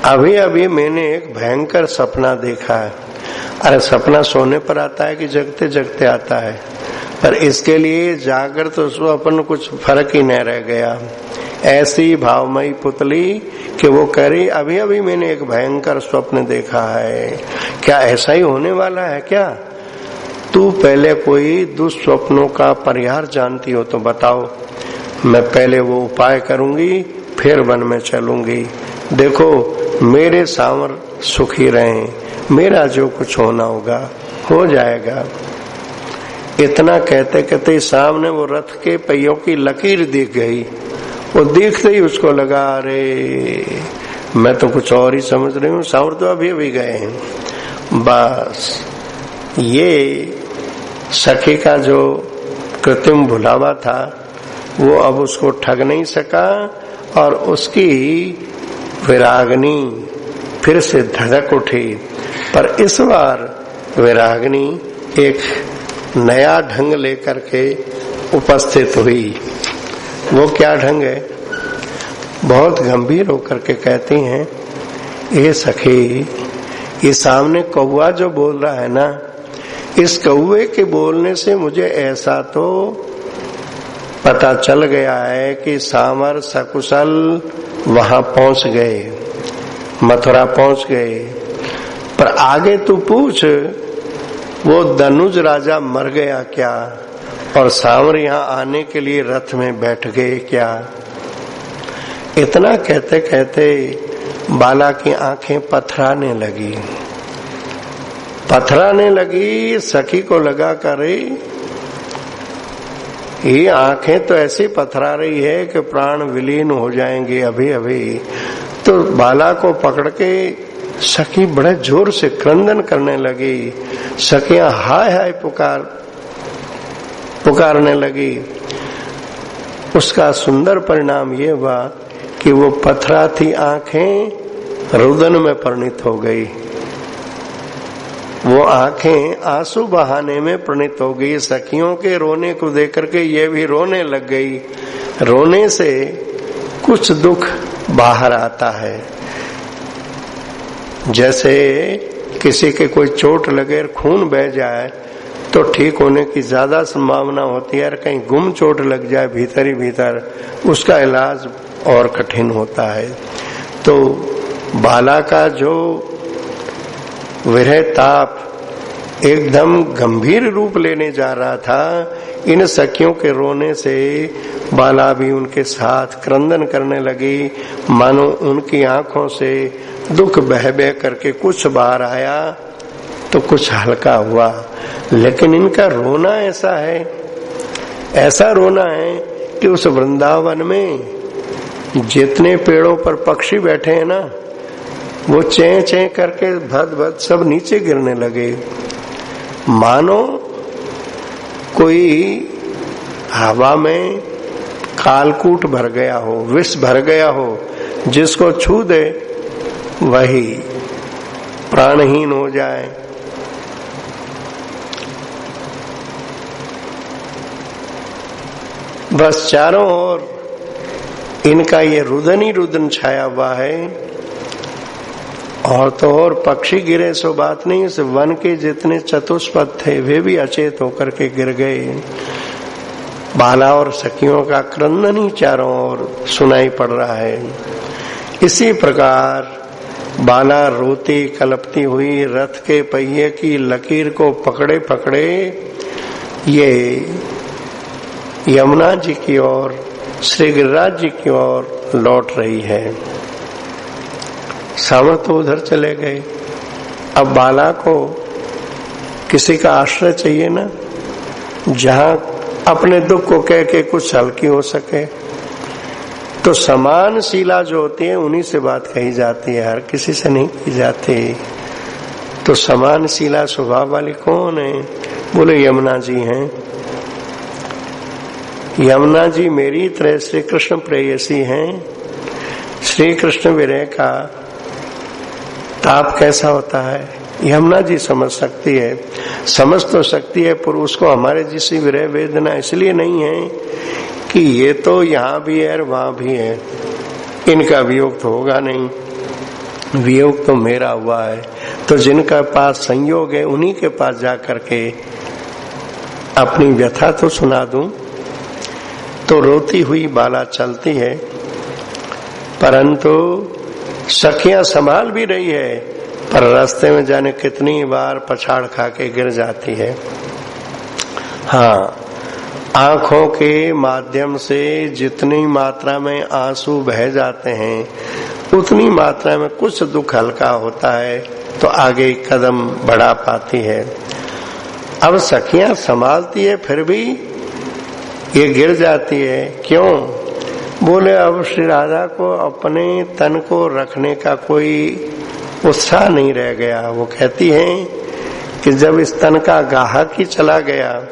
अभी अभी मैंने एक भयंकर सपना देखा है। अरे सपना सोने पर आता है कि जगते जगते आता है? पर इसके लिए जाकर तो उसको अपन कुछ फर्क ही न रह गया। ऐसी भावमयी पुतली कि वो कह रही अभी अभी मैंने एक भयंकर स्वप्न देखा है। क्या ऐसा ही होने वाला है क्या? तू पहले कोई दुस्वप्नों का परिहार जानती हो तो बताओ, मैं पहले वो उपाय करूंगी फिर वन में चलूंगी। देखो मेरे सांवर सुखी रहें, मेरा जो कुछ होना होगा हो जाएगा। इतना कहते कहते सामने वो रथ के पहियों की लकीर दिख गई। वो देखते ही उसको लगा, अरे मैं तो कुछ और ही समझ रही हूँ, सांवर तो अभी अभी गए हैं। बस ये सखी का जो कृत्रिम भुलावा था वो अब उसको ठग नहीं सका, और उसकी विरागनी फिर से धड़क उठी। पर इस बार विरागनी एक नया ढंग लेकर के उपस्थित हुई। वो क्या ढंग है? बहुत गंभीर होकर के कहती हैं, ये सखी ये सामने कौवा जो बोल रहा है ना, इस कौवे के बोलने से मुझे ऐसा तो पता चल गया है कि सांवर सकुशल वहां पहुंच गए। मथुरा पहुंच गए। पर आगे तू पूछ, वो दनुज राजा मर गया क्या, और सांवर यहाँ आने के लिए रथ में बैठ गए क्या? इतना कहते कहते बाला की आंखें पथराने लगी। सखी को लगा करे ये आंखें तो ऐसी पथरा रही है कि प्राण विलीन हो जाएंगे अभी अभी। तो बाला को पकड़ के सखी बड़े जोर से क्रंदन करने लगी। सखियां हाय हाय पुकारने लगी। उसका सुंदर परिणाम ये हुआ कि वो पथरा थी आंखें रुदन में परिणित हो गई। वो आंखें आंसू बहाने में परिणित हो गई। सखियों के रोने को देख करके ये भी रोने लग गई। रोने से कुछ दुख बाहर आता है। जैसे किसी के कोई चोट लगे, खून बह जाए तो ठीक होने की ज्यादा संभावना होती है, और कहीं गुम चोट लग जाए भीतर ही भीतर, उसका इलाज और कठिन होता है। तो बाला का जो विरह ताप एकदम गंभीर रूप लेने जा रहा था, इन सखियों के रोने से बाला भी उनके साथ क्रंदन करने लगी। मानो उनकी आंखों से दुख बह बह करके कुछ बाहर आया तो कुछ हल्का हुआ। लेकिन इनका रोना ऐसा रोना है कि उस वृंदावन में जितने पेड़ों पर पक्षी बैठे हैं ना, वो चें चें करके भद भद सब नीचे गिरने लगे। मानो कोई हवा में कालकूट भर गया हो, विष भर गया हो, जिसको छू दे वही प्राणहीन हो जाए। बस चारों ओर इनका ये रुदन ही रुदन छाया हुआ है। और तो और पक्षी गिरे सो बात नहीं, इस वन के जितने चतुष्पद थे वे भी अचेत होकर के गिर गए। बाला और सखियों का क्रंदन ही चारों ओर सुनाई पड़ रहा है। इसी प्रकार बाला रोती कलपती हुई रथ के पहिए की लकीर को पकड़े पकड़े ये यमुना जी की ओर, श्री गिरिराज जी की ओर लौट रही है। सांवर तो उधर चले गए। अब बाला को किसी का आश्रय चाहिए ना, जहां अपने दुख को कह के कुछ हल्की हो सके। तो समान शीला जो होती है उन्हीं से बात कही जाती है, हर किसी से नहीं की जाती। तो समान शीला स्वभाव वाली कौन है? बोले यमुना जी हैं। यमुना जी मेरी तरह श्री कृष्ण प्रेयसी हैं। श्री कृष्ण विरह का ताप कैसा होता है यमुना जी समझ सकती है। समझ तो सकती है, पर उसको हमारे जैसी विरह वेदना इसलिए नहीं है कि ये तो यहाँ भी है और वहां भी है, इनका वियोग तो होगा नहीं, वियोग तो मेरा हुआ है। तो जिनका पास संयोग है उन्हीं के पास जा करके अपनी व्यथा तो सुना दूं। तो रोती हुई बाला चलती है, परंतु सखियां संभाल भी रही है, पर रास्ते में जाने कितनी बार पछाड़ खा के गिर जाती है। हाँ, आंखों के माध्यम से जितनी मात्रा में आंसू बह जाते हैं उतनी मात्रा में कुछ दुख हल्का होता है तो आगे कदम बढ़ा पाती है। अब सखियां संभालती है फिर भी ये गिर जाती है। क्यों? बोले अब श्री राधा को अपने तन को रखने का कोई उत्साह नहीं रह गया। वो कहती हैं कि जब इस तन का गाहक ही चला गया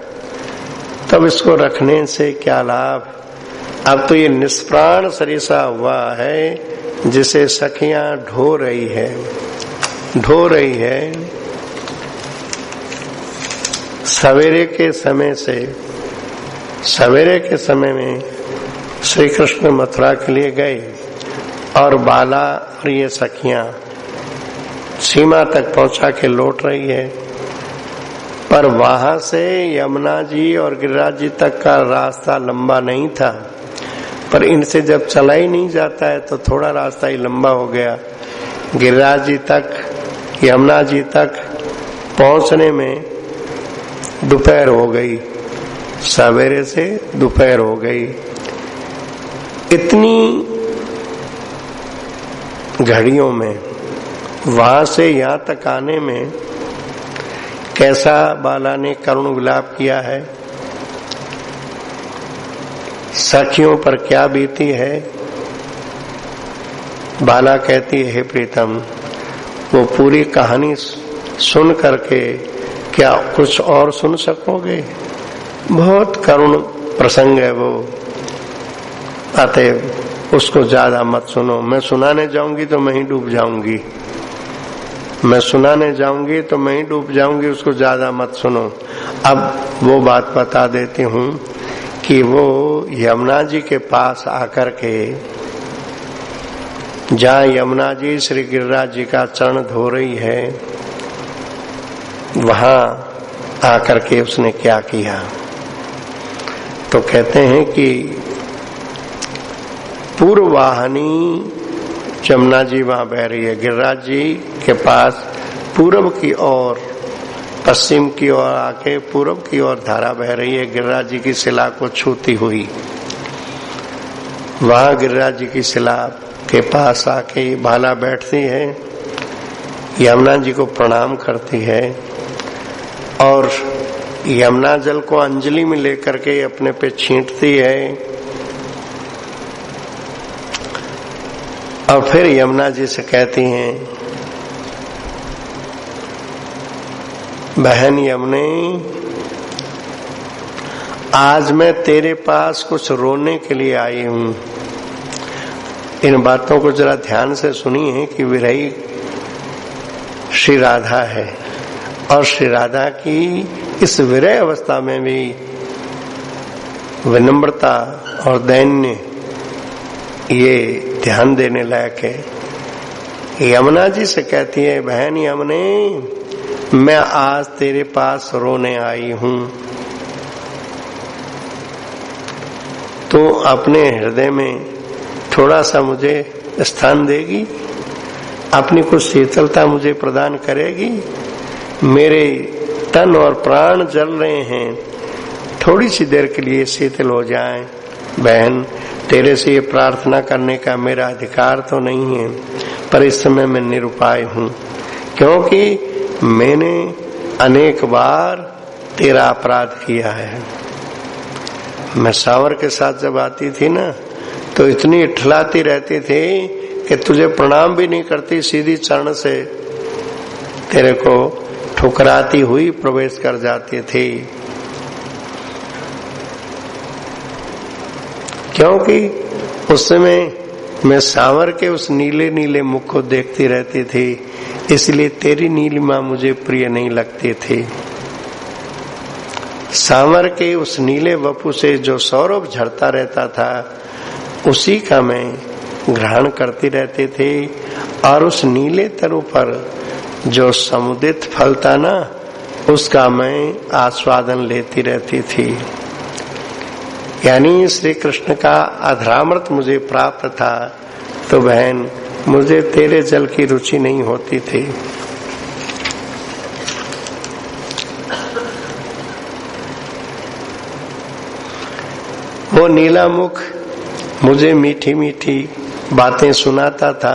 तब इसको रखने से क्या लाभ। अब तो ये निष्प्राण सरिसा हुआ है जिसे सखियां ढो रही है। सवेरे के समय में श्री कृष्ण मथुरा के लिए गए और बाला और ये सखियां सीमा तक पहुंचा के लौट रही है। पर वहां से यमुना जी और गिरिराज जी तक का रास्ता लंबा नहीं था, पर इनसे जब चला ही नहीं जाता है तो थोड़ा रास्ता ही लंबा हो गया। गिरिराज जी तक, यमुना जी तक पहुंचने में दोपहर हो गई, सवेरे से दोपहर हो गई। इतनी घड़ियों में वहां से यहां तक आने में कैसा बाला ने करुण विलाप किया है, सखियों पर क्या बीती है। बाला कहती है, हे प्रीतम, वो पूरी कहानी सुन करके क्या कुछ और सुन सकोगे? बहुत करुण प्रसंग है वो, अतएव उसको ज्यादा मत सुनो। मैं सुनाने जाऊंगी तो मैं ही डूब जाऊंगी, मैं सुनाने जाऊंगी तो मैं ही डूब जाऊंगी, उसको ज्यादा मत सुनो। अब वो बात बता देती हूँ कि वो यमुना जी के पास आकर के, जहाँ यमुना जी श्री गिरिराज जी का चरण धो रही है, वहां आकर के उसने क्या किया। तो कहते हैं कि पूर्व वाहिनी यमुना जी वहां बह रही है, गिरिराज जी के पास पूर्व की ओर, पश्चिम की ओर आके पूर्व की ओर धारा बह रही है, गिरिराज जी की शिला को छूती हुई। वहां गिरिराज जी की शिला के पास आके बाला बैठती है, यमुना जी को प्रणाम करती है और यमुना जल को अंजलि में लेकर के अपने पे छींटती है और फिर यमुना जी से कहती हैं, बहन यमुने, आज मैं तेरे पास कुछ रोने के लिए आई हूं। इन बातों को जरा ध्यान से सुनिए कि विरही श्री राधा है और श्री राधा की इस विरह अवस्था में भी विनम्रता और दैन्य ये ध्यान देने लायक है। यमुना जी से कहती है, बहन यमुने, मैं आज तेरे पास रोने आई हूं, तो अपने हृदय में थोड़ा सा मुझे स्थान देगी, अपनी कुछ शीतलता मुझे प्रदान करेगी। मेरे तन और प्राण जल रहे हैं, थोड़ी सी देर के लिए शीतल हो जाएं। बहन, तेरे से ये प्रार्थना करने का मेरा अधिकार तो नहीं है, पर इस समय मैं निरुपाय हूं, क्योंकि मैंने अनेक बार तेरा अपराध किया है। मैं सावर के साथ जब आती थी ना, तो इतनी इठलाती रहती थी कि तुझे प्रणाम भी नहीं करती, सीधी चरण से तेरे को ठुकराती हुई प्रवेश कर जाती थी, क्योंकि उस समय मैं सांवर के उस नीले नीले मुख को देखती रहती थी, इसलिए तेरी नीलिमा मुझे प्रिय नहीं लगती थी। सांवर के उस नीले वपु से जो सौरभ झड़ता रहता था, उसी का मैं ग्रहण करती रहती थी, और उस नीले तरु पर जो समुदित फल था ना, उसका मैं आस्वादन लेती रहती थी। यानी श्री कृष्ण का अधरामृत मुझे प्राप्त था, तो बहन मुझे तेरे जल की रुचि नहीं होती थी। वो नीला मुख मुझे मीठी मीठी बातें सुनाता था,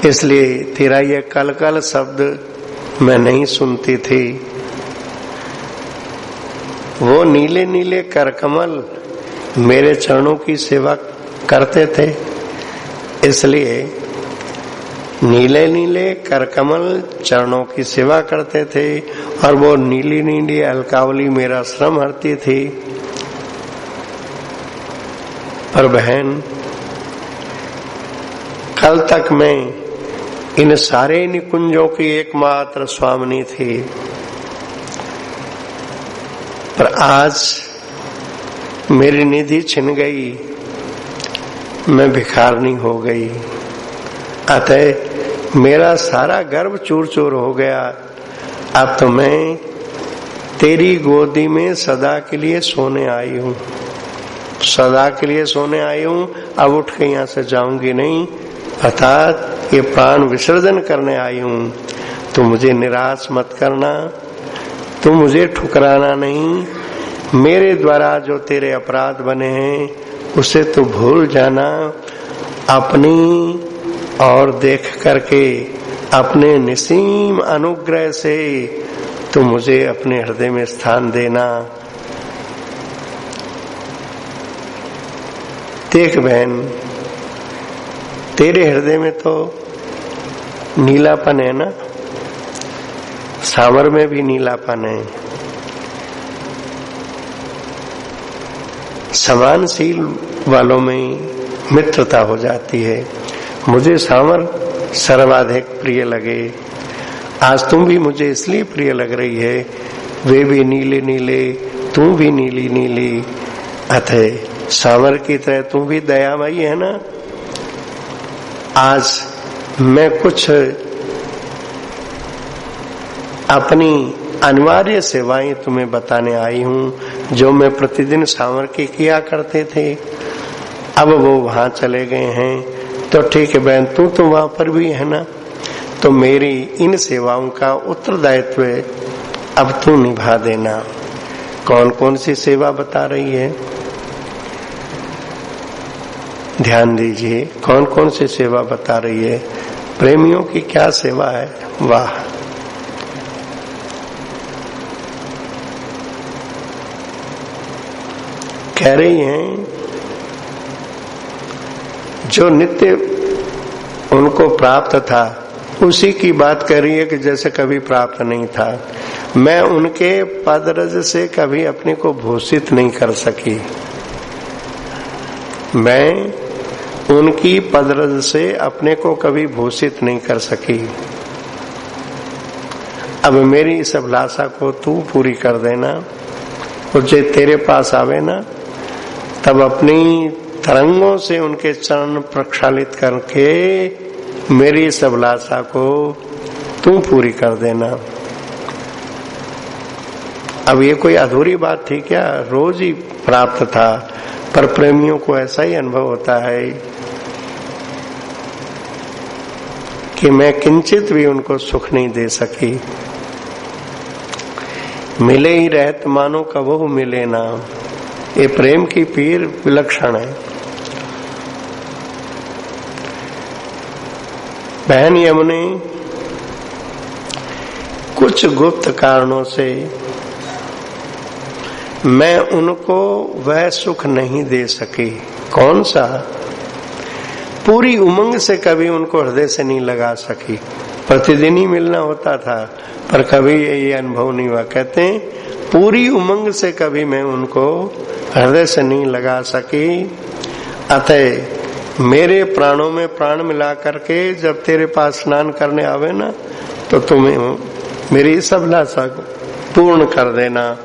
इसलिए तेरा ये कलकल शब्द मैं नहीं सुनती थी। वो नीले नीले करकमल मेरे चरणों की सेवा करते थे, इसलिए नीले नीले करकमल चरणों की सेवा करते थे, और वो नीली नीली अलकावली मेरा श्रम हरती थी। पर बहन, कल तक मैं इन सारे निकुंजों की एकमात्र स्वामिनी थी, पर आज मेरी निधि छिन गई, मैं भिखारनी हो गई। अतः मेरा सारा गर्व चूर चूर हो गया। अब तो मैं तेरी गोदी में सदा के लिए सोने आई हूँ, सदा के लिए सोने आई हूँ। अब उठ के यहाँ से जाऊंगी नहीं, अर्थात ये प्राण विसर्जन करने आई हूं, तो मुझे निराश मत करना, तू मुझे ठुकराना नहीं। मेरे द्वारा जो तेरे अपराध बने हैं उसे तू भूल जाना। अपनी और देख करके अपने निसीम अनुग्रह से तू मुझे अपने हृदय में स्थान देना। देख बहन, तेरे हृदय में तो नीलापन है ना, सांवर में भी नीलापन है। समानशील वालों में मित्रता हो जाती है। मुझे सांवर सर्वाधिक प्रिय लगे, आज तुम भी मुझे इसलिए प्रिय लग रही है, वे भी नीले नीले, तू भी नीली नीली, अतः सांवर की तरह तू भी दयामयी है ना। आज मैं कुछ अपनी अनिवार्य सेवाएं तुम्हें बताने आई हूं, जो मैं प्रतिदिन सांवर की किया करते थे, अब वो वहां चले गए हैं। तो ठीक है बहन, तू तो वहां पर भी है ना, तो मेरी इन सेवाओं का उत्तरदायित्व अब तू निभा देना। कौन कौन सी सेवा बता रही है, ध्यान दीजिए, कौन कौन सी सेवा बता रही है। प्रेमियों की क्या सेवा है, वाह। कह रही हैं जो नित्य उनको प्राप्त था उसी की बात कर रही है कि जैसे कभी प्राप्त नहीं था। मैं उनके पदरज से कभी अपने को भूषित नहीं कर सकी, मैं उनकी पदरज से अपने को कभी भूषित नहीं कर सकी। अब मेरी इस अभिलाषा को तू पूरी कर देना। और जो तेरे पास आवे ना, तब अपनी तरंगों से उनके चरण प्रक्षालित करके मेरी इस अभिलाषा को तू पूरी कर देना। अब ये कोई अधूरी बात थी क्या, रोज ही प्राप्त था, पर प्रेमियों को ऐसा ही अनुभव होता है कि मैं किंचित भी उनको सुख नहीं दे सकी। मिले ही रहत मानो कबहू मिले ना, ये प्रेम की पीर विलक्षण है। बहन यमुने, कुछ गुप्त कारणों से मैं उनको वह सुख नहीं दे सकी। कौन सा? पूरी उमंग से कभी उनको हृदय से नहीं लगा सकी। प्रतिदिन ही मिलना होता था, पर कभी ये अनुभव नहीं हुआ। कहते हैं पूरी उमंग से कभी मैं उनको हृदय से नहीं लगा सकी। अतः मेरे प्राणों में प्राण मिला करके जब तेरे पास स्नान करने आवे ना, तो तुम्हें मेरी इस अभिलाषा को पूर्ण कर देना।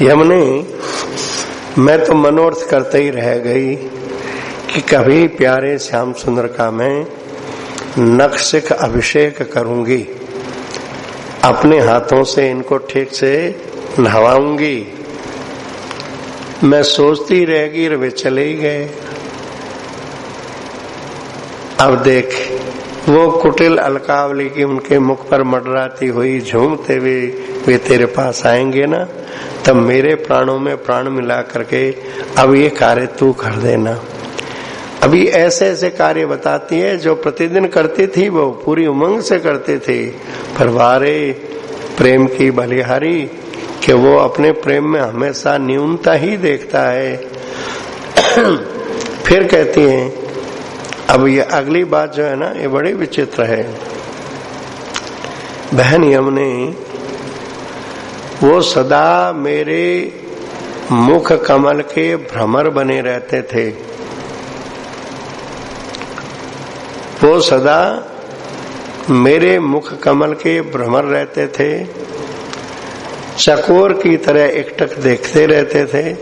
यमुने, मैं तो मनोर्थ करते ही रह गई कि कभी प्यारे श्याम सुंदर का मैं नखशिख अभिषेक करूंगी, अपने हाथों से इनको ठीक से नहवाऊंगी। मैं सोचती रहेगी, वे चले ही गए। अब देख, वो कुटिल अलकावली की उनके मुख पर मंडराती हुई झूमते हुए वे तेरे पास आएंगे ना, तब मेरे प्राणों में प्राण मिला करके अब ये कार्य तू कर देना। अभी ऐसे ऐसे कार्य बताती है जो प्रतिदिन करती थी, वो पूरी उमंग से करते थे, पर वारे प्रेम की बलिहारी कि वो अपने प्रेम में हमेशा न्यूनता ही देखता है। फिर कहती हैं, अब ये अगली बात जो है ना, ये बड़ी विचित्र है। बहन यमुने, वो सदा मेरे मुख कमल के भ्रमर बने रहते थे। वो सदा मेरे मुख कमल के भ्रमर रहते थे, चकोर की तरह एकटक देखते रहते थे।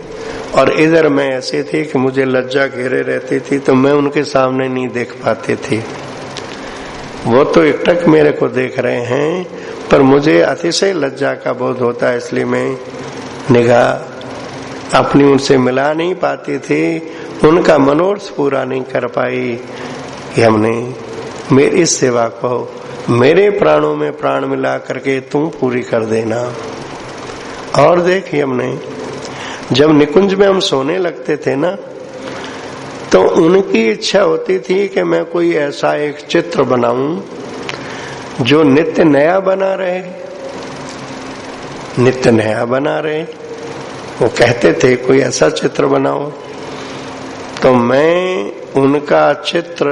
और इधर मैं ऐसी थी कि मुझे लज्जा घेरे रहती थी, तो मैं उनके सामने नहीं देख पाती थी। वो तो एकटक मेरे को देख रहे हैं, पर मुझे अतिशय लज्जा का बोध होता है, इसलिए मैं निगाह अपनी उनसे मिला नहीं पाती थी, उनका मनोरथ पूरा नहीं कर पाई कि हमने मेरी इस सेवा को मेरे प्राणों में प्राण मिला करके तुम पूरी कर देना। और देखिए, हमने जब निकुंज में हम सोने लगते थे ना, तो उनकी इच्छा होती थी कि मैं कोई ऐसा एक चित्र बनाऊं जो नित्य नया बना रहे, नित्य नया बना रहे। वो कहते थे कोई ऐसा चित्र बनाओ, तो मैं उनका चित्र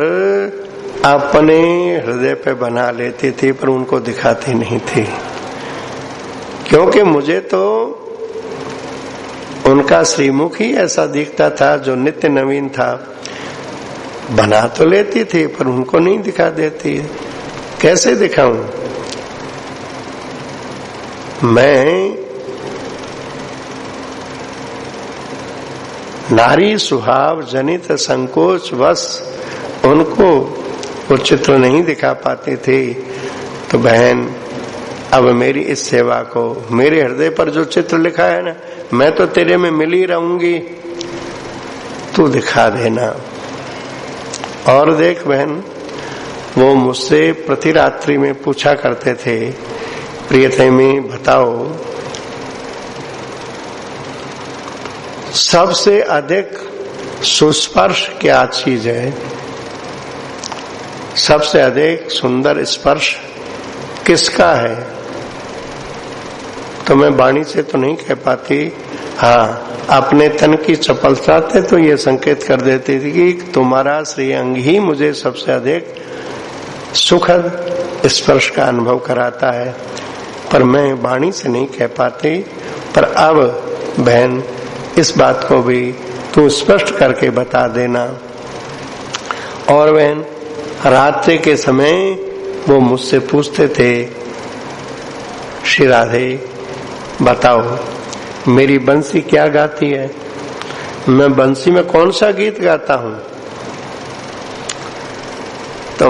अपने हृदय पे बना लेती थी, पर उनको दिखाती नहीं थी, क्योंकि मुझे तो उनका श्रीमुख ही ऐसा दिखता था जो नित्य नवीन था। बना तो लेती थी पर उनको नहीं दिखा देती। कैसे दिखाऊं? मैं नारी स्वभाव जनित संकोच वश उनको वो चित्र नहीं दिखा पाते थे। तो बहन, अब मेरी इस सेवा को, मेरे हृदय पर जो चित्र लिखा है ना, मैं तो तेरे में मिली रहूंगी, तू दिखा देना। और देख बहन, वो मुझसे प्रति रात्रि में पूछा करते थे, प्रियतमी बताओ सबसे अधिक सुस्पर्श क्या चीज है, सबसे अधिक सुंदर स्पर्श किसका है? तो मैं वाणी से तो नहीं कह पाती, हाँ अपने तन की चपलता से तो ये संकेत कर देती थी कि तुम्हारा श्रीअंग ही मुझे सबसे अधिक सुखद स्पर्श का अनुभव कराता है, पर मैं वाणी से नहीं कह पाती। पर अब बहन, इस बात को भी तू स्पष्ट करके बता देना। और बहन, रात्रि के समय वो मुझसे पूछते थे, श्री राधे बताओ मेरी बंसी क्या गाती है? मैं बंसी में कौन सा गीत गाता हूं? तो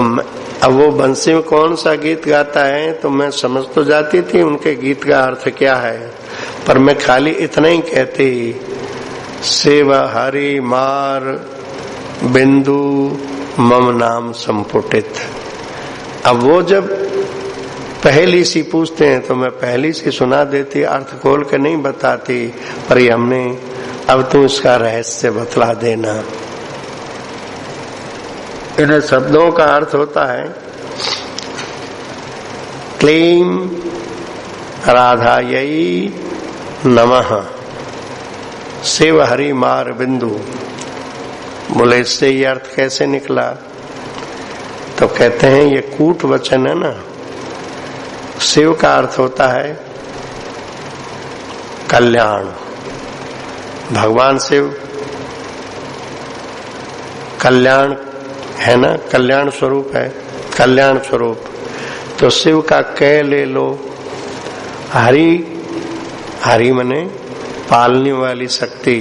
अब वो बंसी में कौन सा गीत गाता है तो मैं समझ तो जाती थी उनके गीत का अर्थ क्या है, पर मैं खाली इतना ही कहती, सेव हरि मार बिंदु मम नाम संपुटित। अब वो जब पहली सी पूछते हैं तो मैं पहली सी सुना देती, अर्थ खोल के नहीं बताती, पर ये हमने अब तू इसका रहस्य बतला देना। इन शब्दों का अर्थ होता है क्लीं राधायै नमः शिव हरि मार बिंदु। बोले इससे ये अर्थ कैसे निकला? तो कहते हैं ये कूट वचन है ना। शिव का अर्थ होता है कल्याण, भगवान शिव कल्याण है ना, कल्याण स्वरूप है, कल्याण स्वरूप। तो शिव का कै ले लो, हरि, हरि मने पालने वाली शक्ति,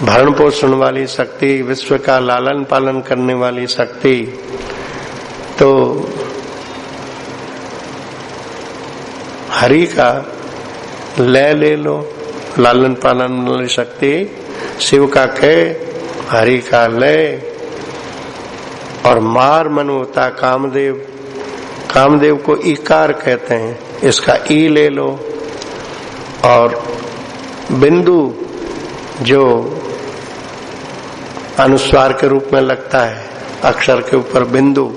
भरण पोषण वाली शक्ति, विश्व का लालन पालन करने वाली शक्ति। तो हरि का लय ले लो, लालन पालन वाली शक्ति, शिव का कै, हरि का लय, और मार मन होता कामदेव, कामदेव को इकार कहते हैं, इसका ई ले लो। और बिंदु जो अनुस्वार के रूप में लगता है, अक्षर के ऊपर बिंदु,